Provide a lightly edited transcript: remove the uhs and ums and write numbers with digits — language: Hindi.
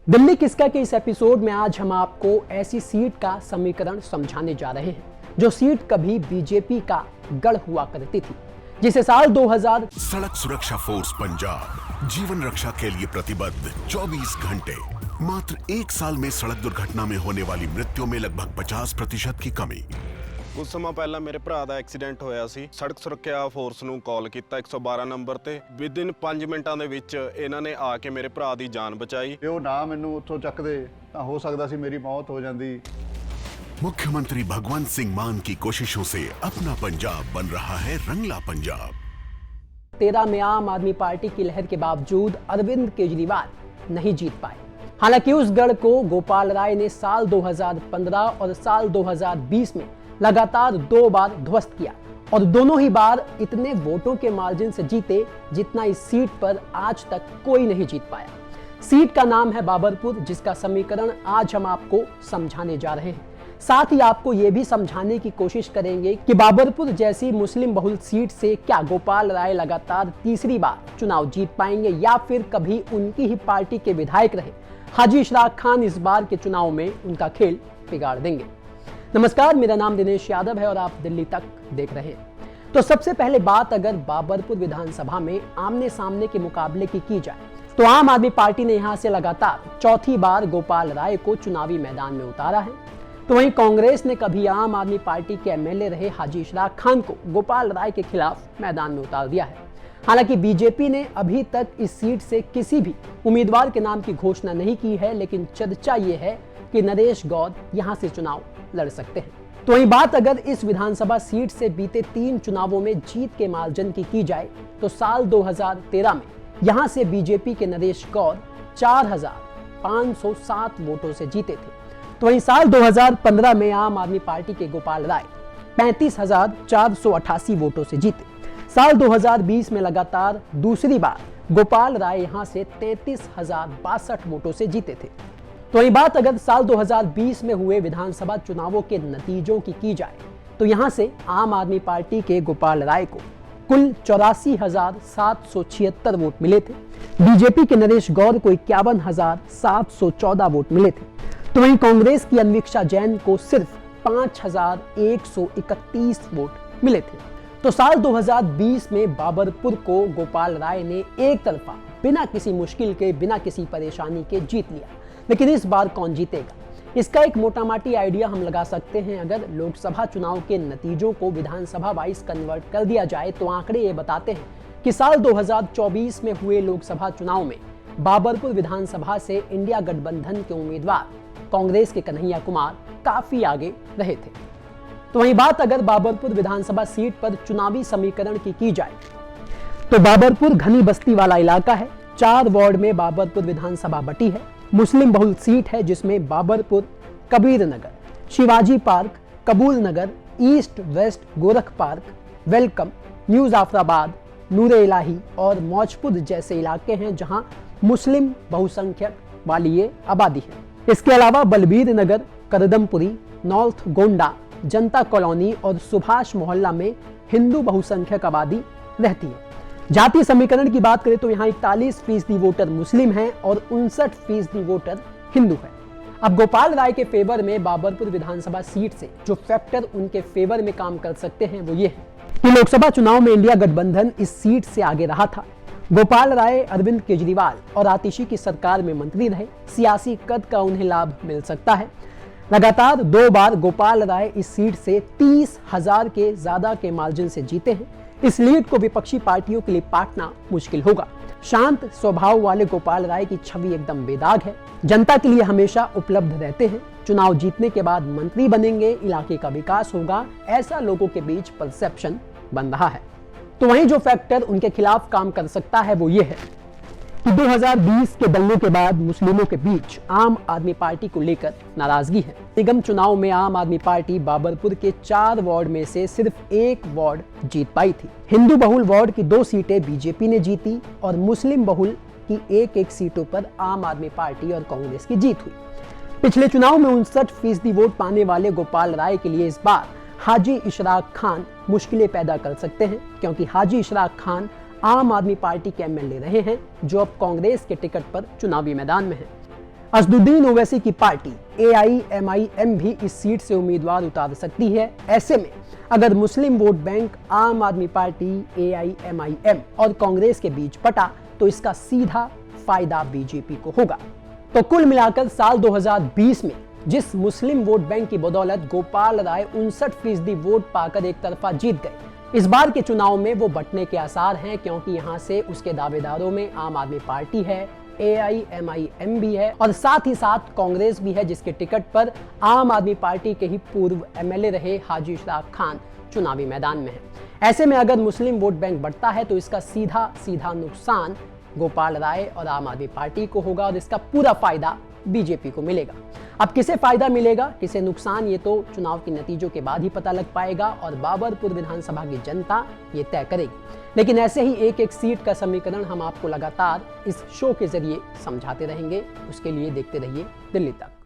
दिल्ली किसका के इस एपिसोड में आज हम आपको ऐसी सीट का समीकरण समझाने जा रहे हैं जो सीट कभी बीजेपी का गढ़ हुआ करती थी, जिसे साल 2000 सड़क सुरक्षा फोर्स पंजाब जीवन रक्षा के लिए प्रतिबद्ध 24 घंटे। मात्र एक साल में सड़क दुर्घटना में होने वाली मृत्यु में लगभग 50% की कमी। ਕੁਝ ਸਮਾਂ ਪਹਿਲਾਂ ਮੇਰੇ ਭਰਾ ਦਾ ਐਕਸੀਡੈਂਟ ਹੋਇਆ ਸੀ। ਸੜਕ ਸੁਰੱਖਿਆ ਫੋਰਸ ਨੂੰ ਕਾਲ ਕੀਤਾ 112 ਨੰਬਰ ਤੇ। ਵਿਦਿਨ 5 ਮਿੰਟਾਂ ਦੇ ਵਿੱਚ ਇਹਨਾਂ ਨੇ ਆ ਕੇ ਮੇਰੇ ਭਰਾ ਦੀ ਜਾਨ ਬਚਾਈ। ਉਹ ਨਾ ਮੈਨੂੰ ਉੱਥੋਂ ਚੱਕਦੇ ਤਾਂ ਹੋ ਸਕਦਾ ਸੀ ਮੇਰੀ ਮੌਤ ਹੋ ਜਾਂਦੀ। मुख्यमंत्री भगवंत सिंह मान की कोशिशों से अपना पंजाब बन रहा है रंगला पंजाब। 13 में आम आदमी पार्टी की लहर के बावजूद अरविंद केजरीवाल नहीं जीत पाए। हालांकि उस गढ़ को गोपाल राय ने साल 2015 और साल 2020 में लगातार 2 बार ध्वस्त किया और दोनों ही बार इतने वोटों के मार्जिन से जीते जितना इस सीट पर आज तक कोई नहीं जीत पाया। सीट का नाम है बाबरपुर, जिसका समीकरण आज हम आपको समझाने जा रहे हैं। साथ ही आपको यह भी समझाने की कोशिश करेंगे कि बाबरपुर जैसी मुस्लिम बहुल सीट से क्या गोपाल राय लगातार तीसरी बार चुनाव जीत पाएंगे या फिर कभी उनकी ही पार्टी के विधायक रहे हाजी इशराक खान इस बार के चुनाव में उनका खेल बिगाड़ देंगे। नमस्कार, मेरा नाम दिनेश यादव है और आप दिल्ली तक देख रहे हैं। तो सबसे पहले बात अगर बाबरपुर विधानसभा में आमने सामने के मुकाबले की जाए तो आम आदमी पार्टी ने यहां से लगातार चौथी बार गोपाल राय को चुनावी मैदान में उतारा है, तो वहीं कांग्रेस ने कभी आम आदमी पार्टी के एमएलए रहे हाजी इशराक खान को गोपाल राय के खिलाफ मैदान में उतार दिया है। हालांकि बीजेपी ने अभी तक इस सीट से किसी भी उम्मीदवार के नाम की घोषणा नहीं की है, लेकिन चर्चा ये है कि नरेश गौर यहां से चुनाव लड़ सकते हैं। तो वहीं बात अगर इस विधानसभा सीट से बीते 3 चुनावों में जीत के मार्जिन की जाए तो साल 2013 में यहां से बीजेपी के नरेश गौर 4507 वोटों से जीते थे। तो वहीं साल 2015 में आम आदमी पार्टी के गोपाल राय 35,488 वोटों से जीते। साल 2020 में लगातार दूसरी बार गोपाल राय यहां से 33,062 वोटों से जीते थे। तो वहीं बात अगर साल 2020 में हुए विधानसभा चुनावों के नतीजों की जाए तो यहां से आम आदमी पार्टी के गोपाल राय को कुल 84,776 वोट मिले थे। बीजेपी के नरेश गौर को 51,714 वोट मिले थे। तो वहीं कांग्रेस की अन्वीक्षा जैन को सिर्फ 5,131 वोट मिले थे। तो साल 2020 में बाबरपुर को गोपाल राय ने एक तरफा बिना किसी मुश्किल के, बिना किसी परेशानी के जीत लिया। लेकिन इस बार कौन जीतेगा, इसका एक मोटामाटी आइडिया हम लगा सकते हैं। अगर लोकसभा चुनाव के नतीजों को विधानसभा वाइज कन्वर्ट कर दिया जाए तो आंकड़े ये बताते हैं कि साल 2024 में हुए लोकसभा चुनाव में बाबरपुर विधानसभा से इंडिया गठबंधन के उम्मीदवार कांग्रेस के कन्हैया कुमार काफी आगे रहे थे। तो वहीं बात अगर बाबरपुर विधानसभा सीट पर चुनावी समीकरण की जाए तो बाबरपुर घनी बस्ती वाला इलाका है। 4 वार्ड में बाबरपुर विधानसभा बटी है। मुस्लिम बहुल सीट है जिसमें Babarpur, Kabir Nagar, Shivaji park, Kabul Nagar, east west Gorakh park, welcome, new Jafrabad, Noore Ilahi और मौजपुर जैसे इलाके हैं जहां मुस्लिम बहुसंख्यक वाली ये आबादी है। इसके अलावा बलबीर नगर, करदमपुरी, नॉर्थ गोंडा, जनता कॉलोनी और सुभाष मोहल्ला में हिंदू बहुसंख्यक आबादी रहती है। जातीय समीकरण की बात करें तो यहाँ 41% वोटर मुस्लिम हैं और 59% वोटर हिंदू हैं। अब गोपाल राय के फेवर में बाबरपुर विधानसभा सीट से जो फैक्टर उनके फेवर में काम कर सकते हैं वो ये है कि लोकसभा चुनाव में इंडिया गठबंधन इस सीट से आगे रहा था। गोपाल राय अरविंद केजरीवाल और आतिशी की सरकार में मंत्री रहे। सियासी कद का उन्हें लाभ मिल सकता है। लगातार 2 बार गोपाल राय इस सीट से 30,000 के ज्यादा के मार्जिन से जीते हैं। इस लीड को विपक्षी पार्टियों के लिए पाटना मुश्किल होगा। शांत स्वभाव वाले गोपाल राय की छवि एकदम बेदाग है। जनता के लिए हमेशा उपलब्ध रहते हैं। चुनाव जीतने के बाद मंत्री बनेंगे, इलाके का विकास होगा, ऐसा लोगों के बीच परसेप्शन बन रहा है। तो वहीं जो फैक्टर उनके खिलाफ काम कर सकता है वो ये है कि 2020 के दंगों के बाद मुस्लिमों के बीच आम आदमी पार्टी को लेकर नाराजगी है। निगम चुनाव में आम आदमी पार्टी बाबरपुर के 4 वार्ड में से सिर्फ 1 वार्ड जीत पाई थी। हिंदू बहुल वार्ड की 2 सीटें बीजेपी ने जीती और मुस्लिम बहुल की 1-1 सीटों पर आम आदमी पार्टी और कांग्रेस की जीत हुई। पिछले चुनाव में 59% वोट पाने वाले गोपाल राय के लिए इस बार हाजी इशराक खान मुश्किलें पैदा कर सकते हैं, क्योंकि हाजी इशराक खान आम आदमी पार्टी के एमएलए रहे हैं जो अब कांग्रेस के टिकट पर चुनावी मैदान में हैं। असदुद्दीन ओवैसी की पार्टी AIMIM भी इस सीट से उम्मीदवार उतार सकती है। ऐसे में अगर मुस्लिम वोट बैंक आम आदमी पार्टी, AIMIM और कांग्रेस के बीच बटा तो इसका सीधा फायदा बीजेपी को होगा। तो कुल मिलाकर साल 2020 में जिस मुस्लिम वोट बैंक की बदौलत गोपाल राय 59% वोट पाकर एक तरफा जीत गए, इस बार के चुनाव में वो बंटने के आसार हैं, क्योंकि यहां से उसके दावेदारों में आम आदमी पार्टी है, AIMIM भी है और साथ ही साथ कांग्रेस भी है, जिसके टिकट पर आम आदमी पार्टी के ही पूर्व MLA रहे हाजी इशराक खान चुनावी मैदान में है। ऐसे में अगर मुस्लिम वोट बैंक बढ़ता है तो इसका सीधा नुकसान गोपाल राय और आम आदमी पार्टी को होगा और इसका पूरा फायदा बीजेपी को मिलेगा। अब किसे फायदा मिलेगा, किसे नुकसान, ये तो चुनाव के नतीजों के बाद ही पता लग पाएगा और बाबरपुर विधानसभा की जनता ये तय करेगी। लेकिन ऐसे ही एक एक सीट का समीकरण हम आपको लगातार इस शो के जरिए समझाते रहेंगे। उसके लिए देखते रहिए दिल्ली तक।